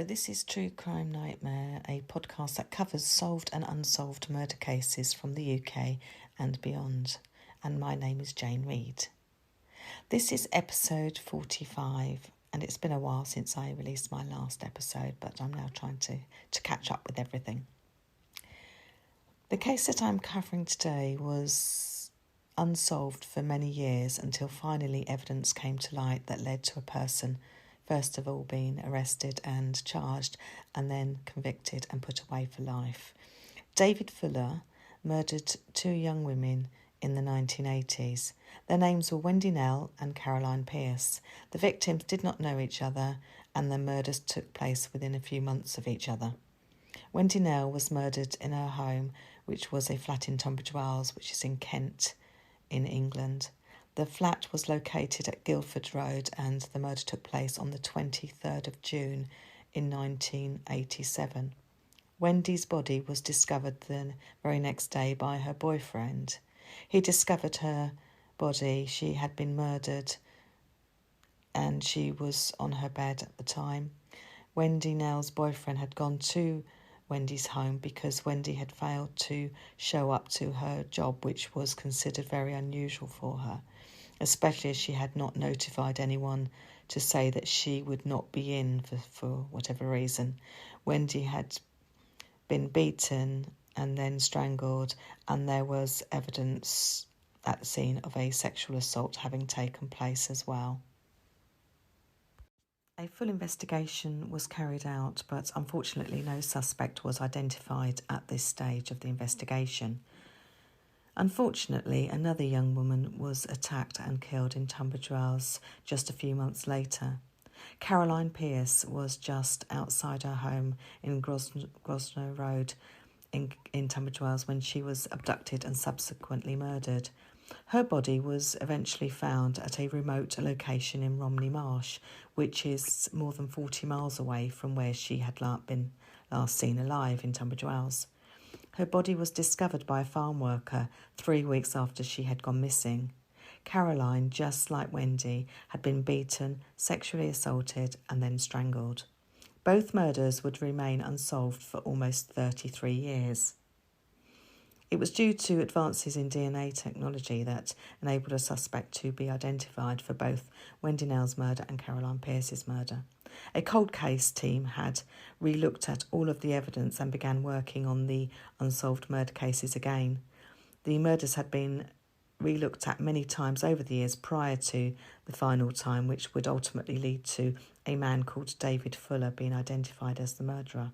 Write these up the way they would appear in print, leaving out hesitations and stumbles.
this is True Crime Nightmare, a podcast that covers solved and unsolved murder cases from the UK and beyond. And my name is Jane Reid. This is episode 45, and it's been a while since I released my last episode, but I'm now trying to catch up with everything. The case that I'm covering today was unsolved for many years until finally evidence came to light that led to a person first of all being arrested and charged and then convicted and put away for life. David Fuller murdered two young women in the 1980s. Their names were Wendy Knell and Caroline Pierce. The victims did not know each other and the murders took place within a few months of each other. Wendy Knell was murdered in her home, which was a flat in Tunbridge Wells, which is in Kent in England. The flat was located at Guildford Road and the murder took place on the 23rd of June in 1987. Wendy's body was discovered the very next day by her boyfriend. He discovered her body. She had been murdered and she was on her bed at the time. Wendy Knell's boyfriend had gone to Wendy's home because Wendy had failed to show up to her job, which was considered very unusual for her, especially as she had not notified anyone to say that she would not be in for whatever reason. Wendy had been beaten and then strangled, and there was evidence at the scene of a sexual assault having taken place as well. A full investigation was carried out, but unfortunately no suspect was identified at this stage of the investigation. Unfortunately, another young woman was attacked and killed in Tunbridge Wells just a few months later. Caroline Pierce was just outside her home in Grosvenor Road in Tunbridge Wells when she was abducted and subsequently murdered. Her body was eventually found at a remote location in Romney Marsh, which is more than 40 miles away from where she had been last seen alive in Tunbridge Wells. Her body was discovered by a farm worker 3 weeks after she had gone missing. Caroline, just like Wendy, had been beaten, sexually assaulted and then strangled. Both murders would remain unsolved for almost 33 years. It was due to advances in DNA technology that enabled a suspect to be identified for both Wendy Knell's murder and Caroline Pierce's murder. A cold case team had re-looked at all of the evidence and began working on the unsolved murder cases again. The murders had been re-looked at many times over the years prior to the final time, which would ultimately lead to a man called David Fuller being identified as the murderer.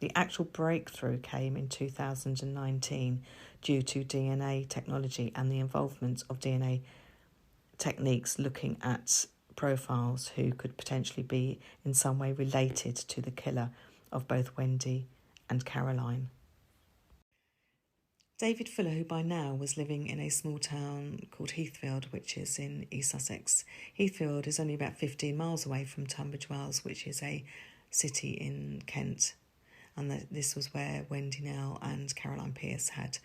The actual breakthrough came in 2019 due to DNA technology and the involvement of DNA techniques looking at profiles who could potentially be in some way related to the killer of both Wendy and Caroline. David Fuller, who by now was living in a small town called Heathfield, which is in East Sussex. Heathfield is only about 15 miles away from Tunbridge Wells, which is a city in Kent. And this was where Wendy Knell and Caroline Pierce had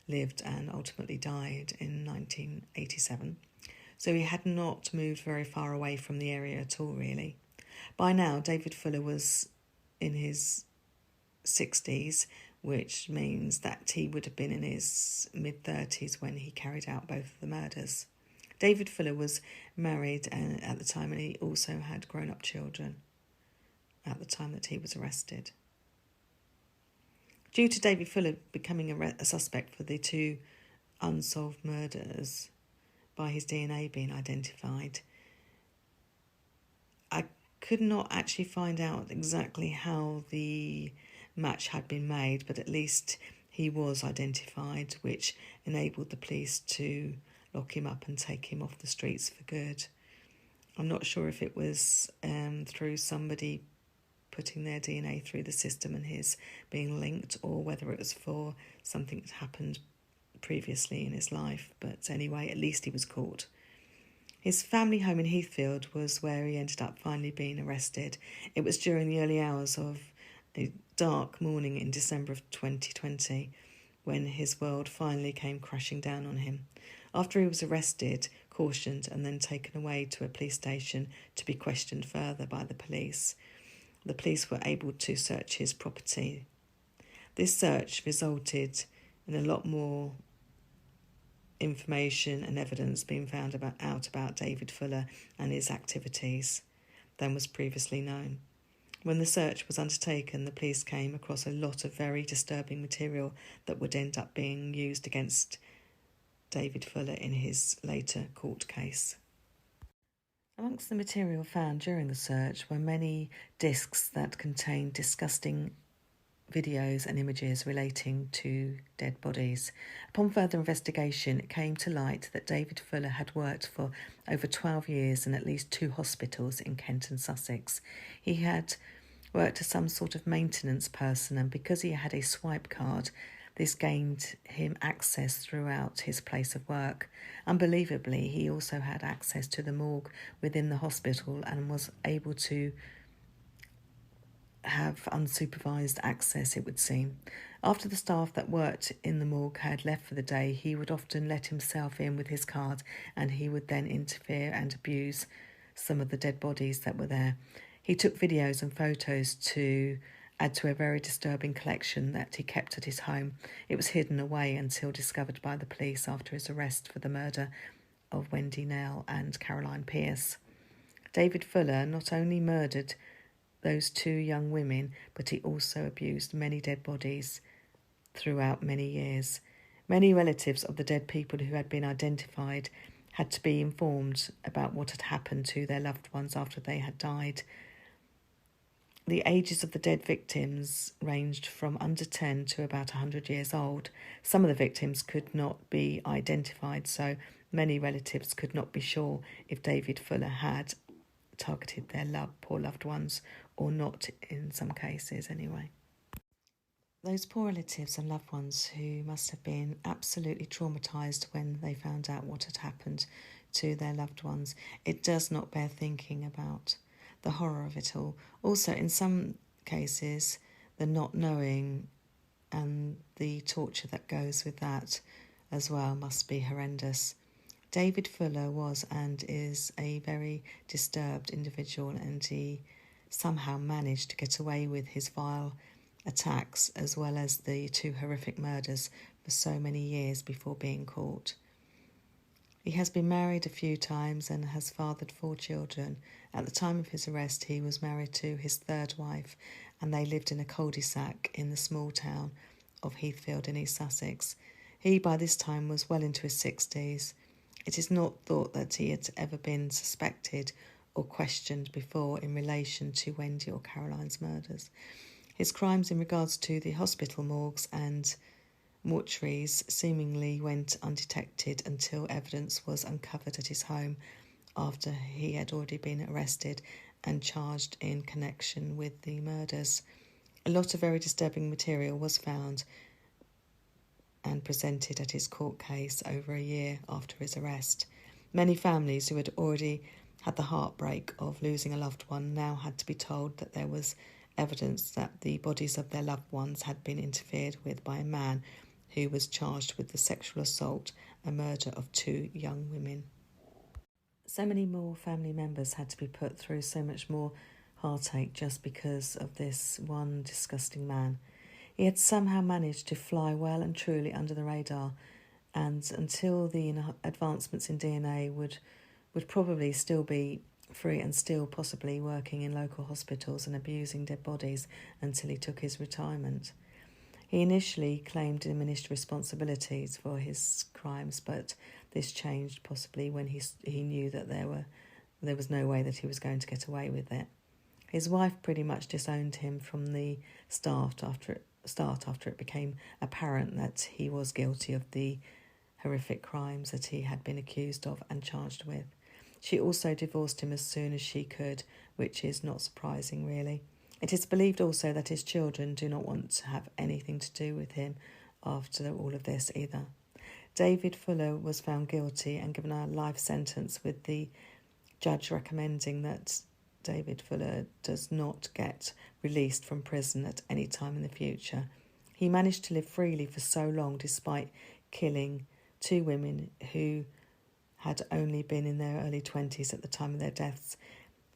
lived and ultimately died in 1987. So he had not moved very far away from the area at all, really. By now, David Fuller was in his 60s, which means that he would have been in his mid-30s when he carried out both of the murders. David Fuller was married at the time, and he also had grown-up children at the time that he was arrested. Due to David Fuller becoming a suspect for the two unsolved murders by his DNA being identified, I could not actually find out exactly how the match had been made, but at least he was identified, which enabled the police to lock him up and take him off the streets for good. I'm not sure if it was through somebody putting their DNA through the system and his being linked, or whether it was for something that happened previously in his life. But anyway, at least he was caught. His family home in Heathfield was where he ended up finally being arrested. It was during the early hours of a dark morning in December of 2020 when his world finally came crashing down on him. After he was arrested, cautioned and then taken away to a police station to be questioned further by the police. the police were able to search his property. This search resulted in a lot more information and evidence being found about David Fuller and his activities than was previously known. When the search was undertaken, the police came across a lot of very disturbing material that would end up being used against David Fuller in his later court case. Amongst the material found during the search were many discs that contained disgusting videos and images relating to dead bodies. Upon further investigation, it came to light that David Fuller had worked for over 12 years in at least 2 hospitals in Kent and Sussex. He had worked as some sort of maintenance person, and because he had a swipe card, this gained him access throughout his place of work. Unbelievably, he also had access to the morgue within the hospital and was able to have unsupervised access, it would seem. After the staff that worked in the morgue had left for the day, he would often let himself in with his card, and he would then interfere and abuse some of the dead bodies that were there. He took videos and photos to add to a very disturbing collection that he kept at his home. It was hidden away until discovered by the police after his arrest for the murder of Wendy Knell and Caroline Pierce. David Fuller not only murdered those 2 young women, but he also abused many dead bodies throughout many years. Many relatives of the dead people who had been identified had to be informed about what had happened to their loved ones after they had died. The ages of the dead victims ranged from under 10 to about 100 years old. Some of the victims could not be identified, so many relatives could not be sure if David Fuller had targeted their poor loved ones or not, in some cases anyway. Those poor relatives and loved ones who must have been absolutely traumatised when they found out what had happened to their loved ones. It does not bear thinking about the horror of it all. Also, in some cases, the not knowing and the torture that goes with that as well must be horrendous. David Fuller was and is a very disturbed individual, and he somehow managed to get away with his vile attacks as well as the 2 horrific murders for so many years before being caught. He has been married a few times and has fathered 4 children. At the time of his arrest, he was married to his 3rd wife, and they lived in a cul-de-sac in the small town of Heathfield in East Sussex. He, by this time, was well into his 60s. It is not thought that he had ever been suspected or questioned before in relation to Wendy or Caroline's murders. His crimes in regards to the hospital morgues and mortuaries seemingly went undetected until evidence was uncovered at his home after he had already been arrested and charged in connection with the murders. A lot of very disturbing material was found and presented at his court case over a year after his arrest. Many families who had already had the heartbreak of losing a loved one now had to be told that there was evidence that the bodies of their loved ones had been interfered with by a man who was charged with the sexual assault and murder of 2 young women. So many more family members had to be put through so much more heartache just because of this one disgusting man. He had somehow managed to fly well and truly under the radar, and until the advancements in DNA would probably still be free and still possibly working in local hospitals and abusing dead bodies until he took his retirement. He initially claimed diminished responsibilities for his crimes, but this changed possibly when he knew that there was no way that he was going to get away with it. His wife pretty much disowned him from the start after it became apparent that he was guilty of the horrific crimes that he had been accused of and charged with. She also divorced him as soon as she could, which is not surprising, really. It is believed also that his children do not want to have anything to do with him after all of this either. David Fuller was found guilty and given a life sentence, with the judge recommending that David Fuller does not get released from prison at any time in the future. He managed to live freely for so long despite killing 2 women who had only been in their early 20s at the time of their deaths.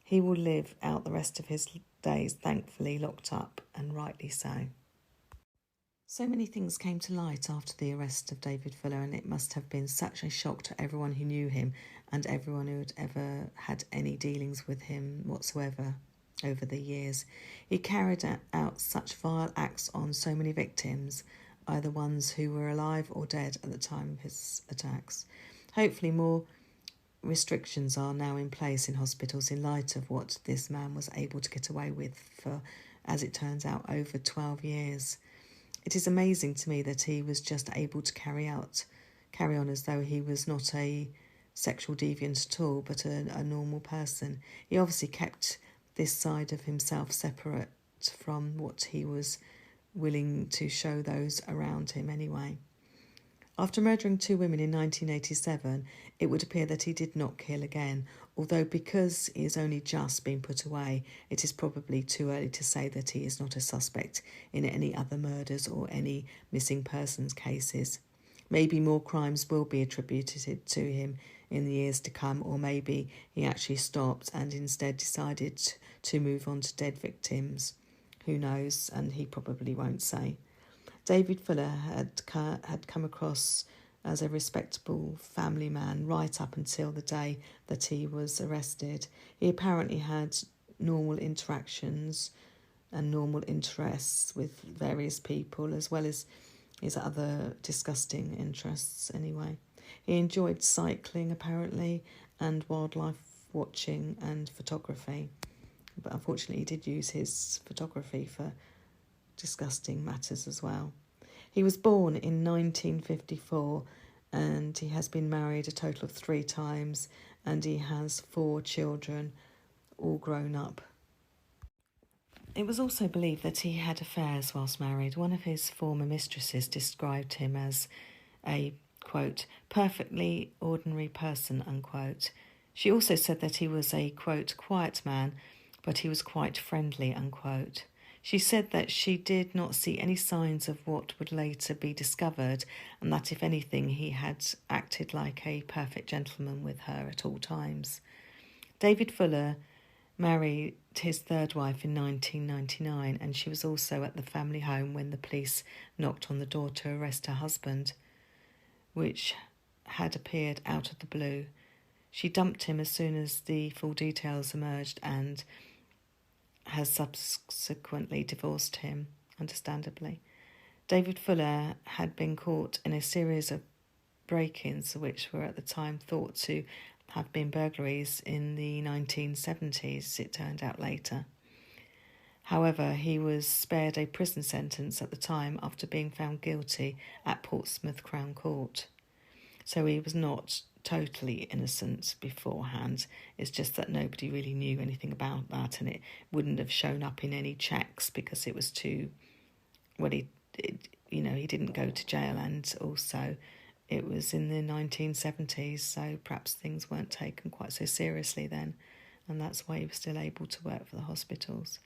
He will live out the rest of his days, thankfully locked up, and rightly so. So many things came to light after the arrest of David Fuller, and it must have been such a shock to everyone who knew him and everyone who had ever had any dealings with him whatsoever over the years. He carried out such vile acts on so many victims, either ones who were alive or dead at the time of his attacks. Hopefully more restrictions are now in place in hospitals in light of what this man was able to get away with for, as it turns out, over 12 years. It is amazing to me that he was just able to carry on as though he was not a sexual deviant at all, but a normal person. He obviously kept this side of himself separate from what he was willing to show those around him anyway. After murdering 2 women in 1987, it would appear that he did not kill again, although because he has only just been put away, it is probably too early to say that he is not a suspect in any other murders or any missing persons cases. Maybe more crimes will be attributed to him in the years to come, or maybe he actually stopped and instead decided to move on to dead victims. Who knows, and he probably won't say. David Fuller had come across as a respectable family man right up until the day that he was arrested. He apparently had normal interactions and normal interests with various people, as well as his other disgusting interests anyway. He enjoyed cycling, apparently, and wildlife watching and photography. But unfortunately, he did use his photography for disgusting matters as well. He was born in 1954 and he has been married a total of 3 times, and he has 4 children, all grown up. It was also believed that he had affairs whilst married. One of his former mistresses described him as a, quote, perfectly ordinary person, unquote. She also said that he was a, quote, quiet man, but he was quite friendly, unquote. She said that she did not see any signs of what would later be discovered, and that, if anything, he had acted like a perfect gentleman with her at all times. David Fuller married his 3rd wife in 1999, and she was also at the family home when the police knocked on the door to arrest her husband, which had appeared out of the blue. She dumped him as soon as the full details emerged and has subsequently divorced him, understandably. David Fuller had been caught in a series of break-ins which were at the time thought to have been burglaries in the 1970s, it turned out later. However, he was spared a prison sentence at the time after being found guilty at Portsmouth Crown Court. So he was not totally innocent beforehand. It's just that nobody really knew anything about that, and it wouldn't have shown up in any checks because it was too... Well, he didn't go to jail, and also it was in the 1970s, so perhaps things weren't taken quite so seriously then, and that's why he was still able to work for the hospitals.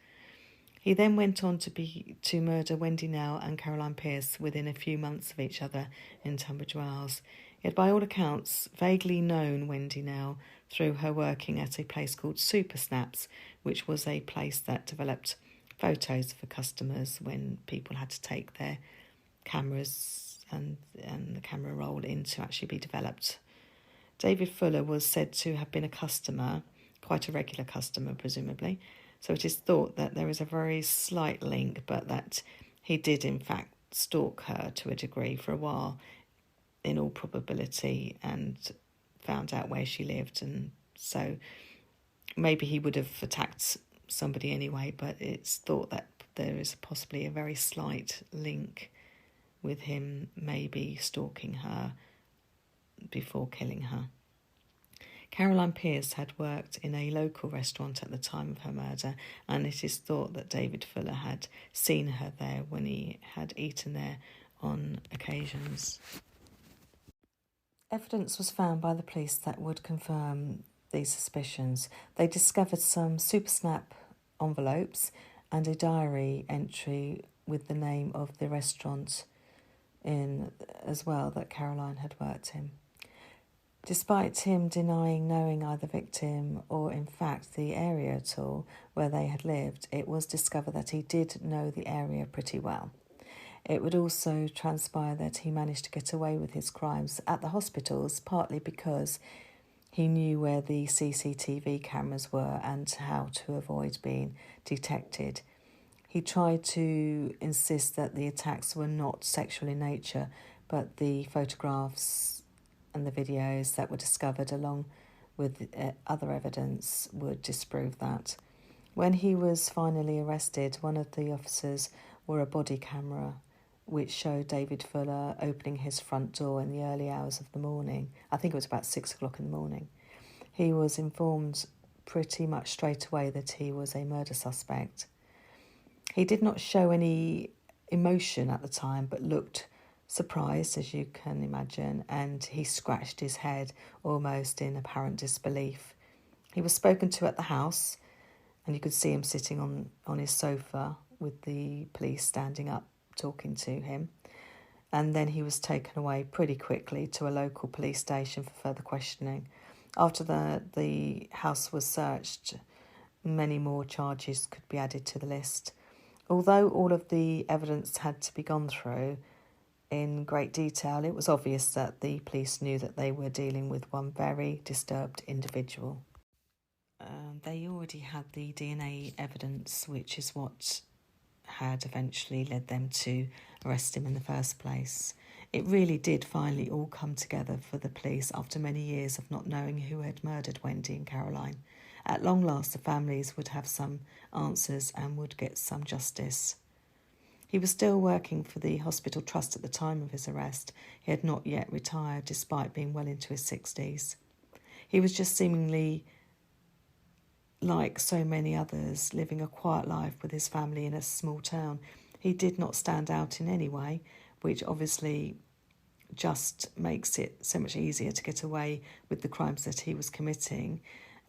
He then went on to murder Wendy Knell and Caroline Pierce within a few months of each other in Tunbridge Wells. He had, by all accounts, vaguely known Wendy Knell through her working at a place called Super Snaps, which was a place that developed photos for customers when people had to take their cameras and the camera roll in to actually be developed. David Fuller was said to have been a customer, quite a regular customer presumably, so it is thought that there is a very slight link, but that he did in fact stalk her to a degree for a while, in all probability, and found out where she lived, and so maybe he would have attacked somebody anyway, but it's thought that there is possibly a very slight link with him maybe stalking her before killing her. Caroline Pierce had worked in a local restaurant at the time of her murder, and it is thought that David Fuller had seen her there when he had eaten there on occasions. Evidence was found by the police that would confirm these suspicions. They discovered some Super Snap envelopes and a diary entry with the name of the restaurant in as well that Caroline had worked in. Despite him denying knowing either victim or in fact the area at all where they had lived, it was discovered that he did know the area pretty well. It would also transpire that he managed to get away with his crimes at the hospitals, partly because he knew where the CCTV cameras were and how to avoid being detected. He tried to insist that the attacks were not sexual in nature, but the photographs and the videos that were discovered along with other evidence would disprove that. When he was finally arrested, one of the officers wore a body camera which showed David Fuller opening his front door in the early hours of the morning. I think it was about 6 o'clock in the morning. He was informed pretty much straight away that he was a murder suspect. He did not show any emotion at the time, but looked surprised, as you can imagine, and he scratched his head almost in apparent disbelief. He was spoken to at the house, and you could see him sitting on his sofa with the police standing up talking to him. And then he was taken away pretty quickly to a local police station for further questioning. After the house was searched, many more charges could be added to the list. Although all of the evidence had to be gone through in great detail, it was obvious that the police knew that they were dealing with one very disturbed individual. They already had the DNA evidence, which is what had eventually led them to arrest him in the first place. It really did finally all come together for the police after many years of not knowing who had murdered Wendy and Caroline. At long last, the families would have some answers and would get some justice. He was still working for the hospital trust at the time of his arrest. He had not yet retired, despite being well into his 60s. He was just seemingly like so many others, living a quiet life with his family in a small town. He did not stand out in any way, which obviously just makes it so much easier to get away with the crimes that he was committing,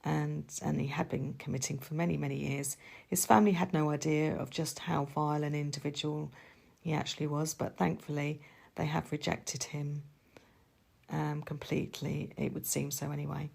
and he had been committing for many, many years. His family had no idea of just how vile an individual he actually was, but thankfully they have rejected him completely. It would seem so anyway.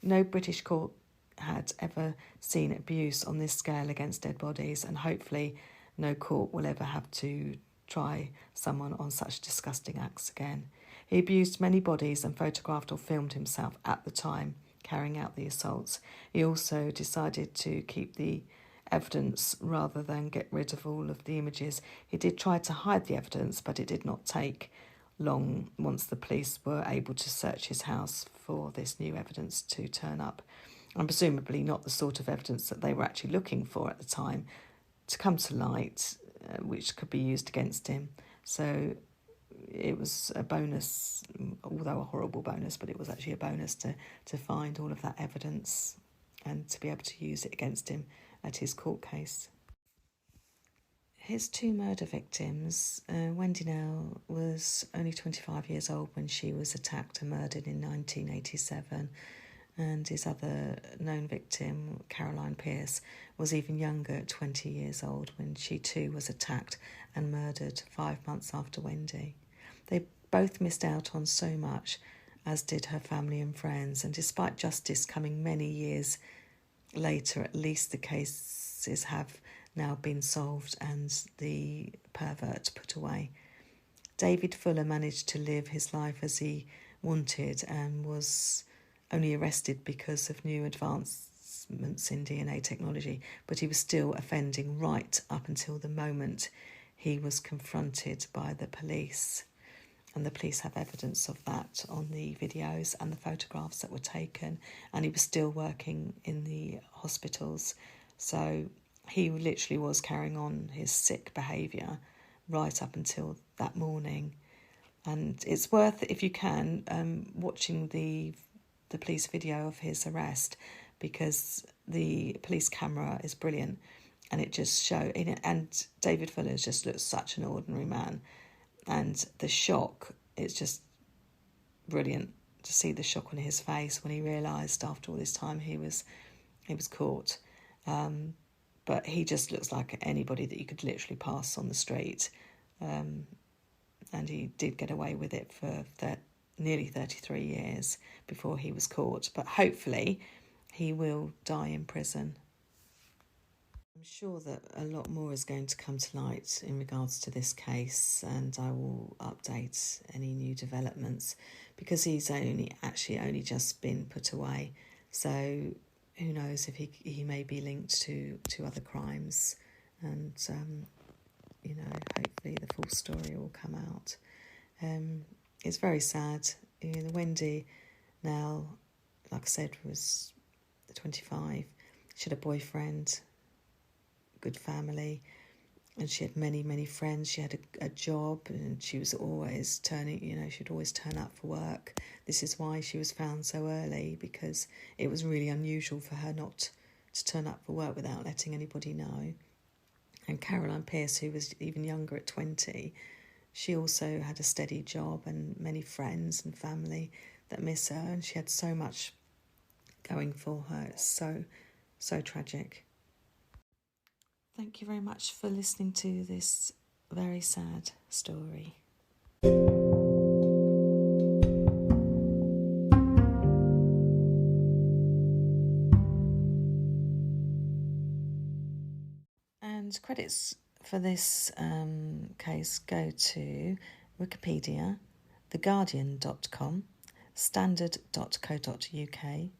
No British court had ever seen abuse on this scale against dead bodies, and hopefully no court will ever have to try someone on such disgusting acts again. He abused many bodies and photographed or filmed himself at the time carrying out the assaults. He also decided to keep the evidence rather than get rid of all of the images. He did try to hide the evidence, but it did not take long once the police were able to search his house for this new evidence to turn up. And presumably not the sort of evidence that they were actually looking for at the time to come to light, which could be used against him. So it was a bonus, although a horrible bonus, but it was actually a bonus to find all of that evidence and to be able to use it against him at his court case. His two murder victims, Wendy Knell was only 25 years old when she was attacked and murdered in 1987. And his other known victim, Caroline Pierce, was even younger at 20 years old when she too was attacked and murdered 5 months after Wendy. They both missed out on so much, as did her family and friends, and despite justice coming many years later, at least the cases have now been solved and the pervert put away. David Fuller managed to live his life as he wanted and was only arrested because of new advancements in DNA technology, but he was still offending right up until the moment he was confronted by the police. And the police have evidence of that on the videos and the photographs that were taken, and he was still working in the hospitals. So he literally was carrying on his sick behaviour right up until that morning. And it's worth, if you can, watching the police video of his arrest, because the police camera is brilliant and it just shows, and David Fuller just looks such an ordinary man, and the shock, it's just brilliant to see the shock on his face when he realised after all this time he was caught. But he just looks like anybody that you could literally pass on the street, and he did get away with it for nearly 33 years before he was caught, but hopefully he will die in prison. I'm sure that a lot more is going to come to light in regards to this case, and I will update any new developments, because he's only just been put away. So who knows if he may be linked to other crimes, and hopefully the full story will come out. It's very sad. Wendy, Knell, like I said, was 25. She had a boyfriend, good family, and she had many friends. She had a job, and she was always she'd always turn up for work. This is why she was found so early, because it was really unusual for her not to turn up for work without letting anybody know. And Caroline Pierce, who was even younger at 20, she also had a steady job and many friends and family that miss her, and she had so much going for her. It's so tragic. Thank you very much for listening to this very sad story. And credits for this case go to Wikipedia, theguardian.com, standard.co.uk,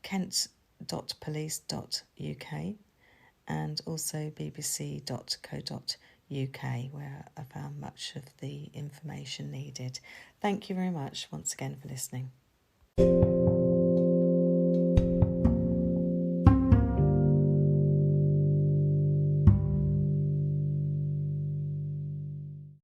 kent.police.uk, and also bbc.co.uk, where I found much of the information needed. Thank you very much once again for listening.